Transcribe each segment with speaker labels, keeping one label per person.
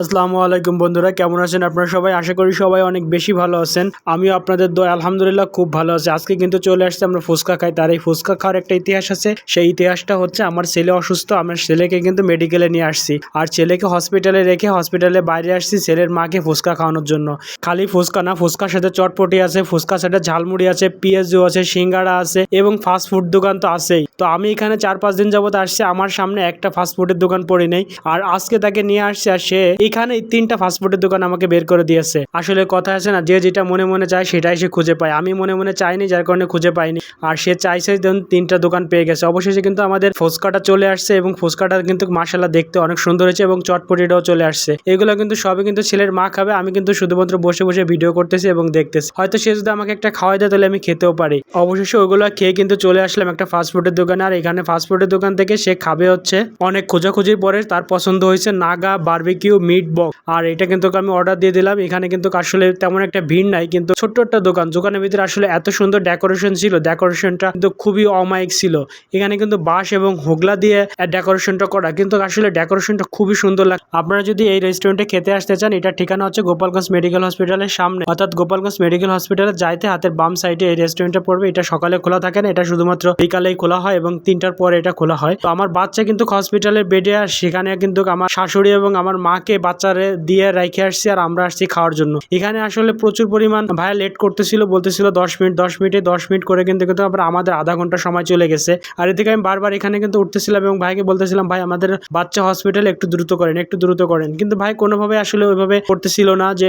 Speaker 1: আসসালামু আলাইকুম বন্ধুরা, কেমন আছেন আপনারা সবাই? আশা করি সবাই অনেক বেশি ভালো আছেন। আমিও আপনাদের দোয়ায় আলহামদুলিল্লাহ খুব ভালো আছি। আজকে কিন্তু চলে আসছে আমরা ফুচকা খাই, তার এই ফুচকা খাওয়ার একটা ইতিহাস আছে। সেই ইতিহাসটা হচ্ছে আমার ছেলে অসুস্থ, আমার ছেলেকে কিন্তু মেডিকেলে নিয়ে আসছি আর ছেলেকে হসপিটালে রেখে হসপিটালে বাইরে আসছি ছেলের মাকে ফুচকা খাওয়ানোর জন্য। খালি ফুচকা না, ফুচকার সাথে চটপটি আছে, ফুচকার সাথে ঝালমুড়ি আছে, পেঁয়াজু আছে, সিঙ্গাড়া আছে এবং ফাস্ট ফুড দোকান তো আছেই। তো আমি এখানে 4-5 দিন যাবত আসছি, আমার সামনে একটা ফাস্ট ফুডের দোকান পড়ে নেই। আর আজকে তাকে নিয়ে আসছে আর সে এখানে 3টা ফাস্টফুডের দোকান আমাকে বের করে দিয়েছে। আসলে কথা আছে না, যে যেটা মনে মনে চায় সেটাই সে খুঁজে পায়। আমি মনে মনে চাইনি, যার কারণে খুঁজে পাইনি, আর সে চাইছে 3টা দোকান পেয়ে গেছে। অবশেষে কিন্তু আমাদের ফুচকাটা চলে আসছে এবং ফুচকাটা কিন্তু মাশাআল্লাহ দেখতে অনেক সুন্দর হয়েছে এবং চটপটিটাও চলে আসছে। এগুলো কিন্তু সবই কিন্তু ছেলের মা খাবে, আমি কিন্তু শুধুমাত্র বসে বসে ভিডিও করতেছি এবং দেখতেছি। হয়তো সে যদি আমাকে একটা খাওয়াই দেয় তাহলে আমি খেতেও পারি। অবশেষে ওগুলো খেয়ে কিন্তু চলে আসলাম একটা ফাস্টফুডের দোকানে। আর এখানে ফাস্টফুডের দোকান থেকে সে খাবে হচ্ছে অনেক খোঁজাখুঁজির পরে তার পছন্দ হয়েছে নাগা বারবিকিউ মিট বক্স। আর এটা কিন্তু আমি অর্ডার দিয়ে দিলাম। এখানে কিন্তু আসলে তেমন একটা ভিড় নাই, কিন্তু ছোট্ট একটা দোকান, দোকানের ভিতরে আসলে এত সুন্দর ডেকোরেশন ছিল, ডেকোরেশনটা কিন্তু খুবই অমায়িক ছিল। এখানে কিন্তু বাঁশ এবং হোগলা দিয়ে ডেকোরেশনটা করা, কিন্তু আসলে ডেকোরেশনটা খুবই সুন্দর লাগে। আপনারা যদি এই রেস্টুরেন্টে খেতে আসতে চান, এটা ঠিকানা হচ্ছে গোপালগঞ্জ মেডিকেল হসপিটালের সামনে, অর্থাৎ গোপালগঞ্জ মেডিকেল হসপিটালে যাইতে হাতের বাম সাইডে এই রেস্টুরেন্টটা পড়বে। এটা সকালে খোলা থাকে না, এটা শুধুমাত্র বিকালেই খোলা হয় এবং 3টার পরে এটা খোলা হয়। তো আমার বাচ্চা কিন্তু হসপিটালের বেডে, আর সেখানে কিন্তু আমার শাশুড়ি এবং আমার মাকে বাচ্চারে দিয়ে রেখে আসছি আর আমরা আসছি খাওয়ার জন্য। এখানে আসলে প্রচুর পরিমাণ ভাইয়া লেট করতেছিল, বলতেছিল 10 মিনিট করে, কিন্তু আবার আমাদের আধা ঘন্টা সময় চলে গেছে। আর এদিকে আমি বারবার এখানে কিন্তু উঠতেছিলাম এবং ভাইকে বলতেছিলাম, ভাই আমাদের বাচ্চা হসপিটালে একটু দ্রুত করেন, একটু দ্রুত করেন, কিন্তু ভাই কোনোভাবে আসলে ওইভাবে করতেছিল না যে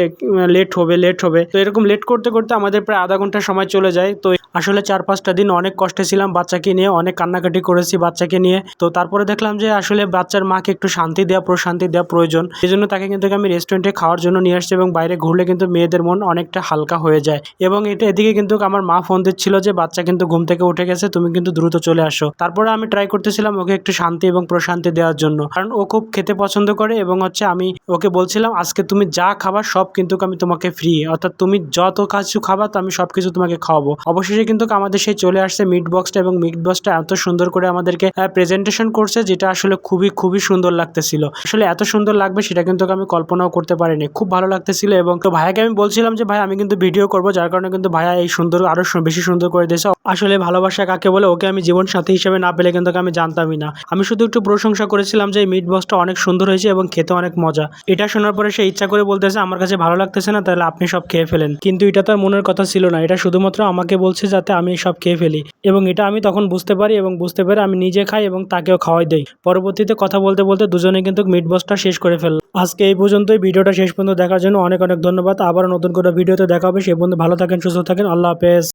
Speaker 1: লেট হবে। তো এরকম লেট করতে করতে আমাদের প্রায় আধা ঘন্টা সময় চলে যায়। তো আসলে 4-5টা দিন অনেক কষ্টে ছিলাম বাচ্চাকে নিয়ে, অনেক কান্নাকাটি করেছি বাচ্চাকে নিয়ে। তো তারপরে দেখলাম যে আসলে বাচ্চার মাকে একটু শান্তি দেওয়া, প্রশান্তি দেওয়া প্রয়োজন। এই জন্য তাকে কিন্তু আমি রেস্টুরেন্টে খাওয়ার জন্য নিয়ে আসছি এবং বাইরে ঘুরলে কিন্তু মেয়েদের মন অনেকটা হালকা হয়ে যায়। এবং এদিকে কিন্তু আমার মা ফোন দিচ্ছিল যে বাচ্চা কিন্তু ঘুম থেকে উঠে গেছে, তুমি কিন্তু দ্রুত চলে আসো। তারপরে আমি ট্রাই করতেছিলাম ওকে একটু শান্তি এবং প্রশান্তি দেওয়ার জন্য, কারণ ও খুব খেতে পছন্দ করে। এবং হচ্ছে আমি ওকে বলছিলাম আজকে তুমি যা খাবার সব কিন্তু আমি তোমাকে ফ্রি, অর্থাৎ তুমি যত কিছু খাবার তো আমি সবকিছু তোমাকে খাওয়াবো। অবশেষে কিন্তু আমাদের সেই চলে আসছে মিট বক্সটা, এবং মিট বক্সটা এত সুন্দর করে আমাদেরকে প্রেজেন্টেশন করছে, যেটা আসলে খুবই সুন্দর লাগতেছিল। আসলে এত সুন্দর লাগবে সেটা কিন্তু আমি কল্পনাও করতে পারিনি, খুব ভালো লাগতেছিল। এবং তো ভাইয়াকে আমি বলছিলাম যে ভাই আমি কিন্তু ভিডিও করবো, যার কারণে কিন্তু ভাইয়া এই সুন্দর আরো বেশি সুন্দর করে দিয়েছে। আসলে ভালোবাসা কাকে বলে, ওকে আমি জীবন সাথী হিসেবে না পেলে কিন্তু আমি জানতামই না। আমি শুধু একটু প্রশংসা করেছিলাম যে এই মিট বক্সটা অনেক সুন্দর হয়েছে এবং খেতে অনেক মজা। এটা শোনার পরে সে ইচ্ছা করে বলতেছে আমার কাছে ভালো লাগতেছে না, তাহলে আপনি সব খেয়ে ফেলেন। কিন্তু এটা তার মনের কথা ছিল না, এটা শুধুমাত্র আমাকে বলছে যাতে আমি সব খেয়ে ফেলি। এবং এটা আমি তখন বুঝতে পারি এবং বুঝতে পেরে আমি নিজে খাই এবং তাকেও খাওয়াই দেই। পরবর্তীতে কথা বলতে বলতে দুজনে কিন্তু মিট বক্সটা শেষ করে ফেললাম। আজকে এই পর্যন্তই। ভিডিওটা শেষ পর্যন্ত দেখার জন্য অনেক ধন্যবাদ। আবার নতুন করে ভিডিওতে দেখা হবে। সে পর্যন্ত ভালো থাকেন, সুস্থ থাকেন। আল্লাহ হাফেজ।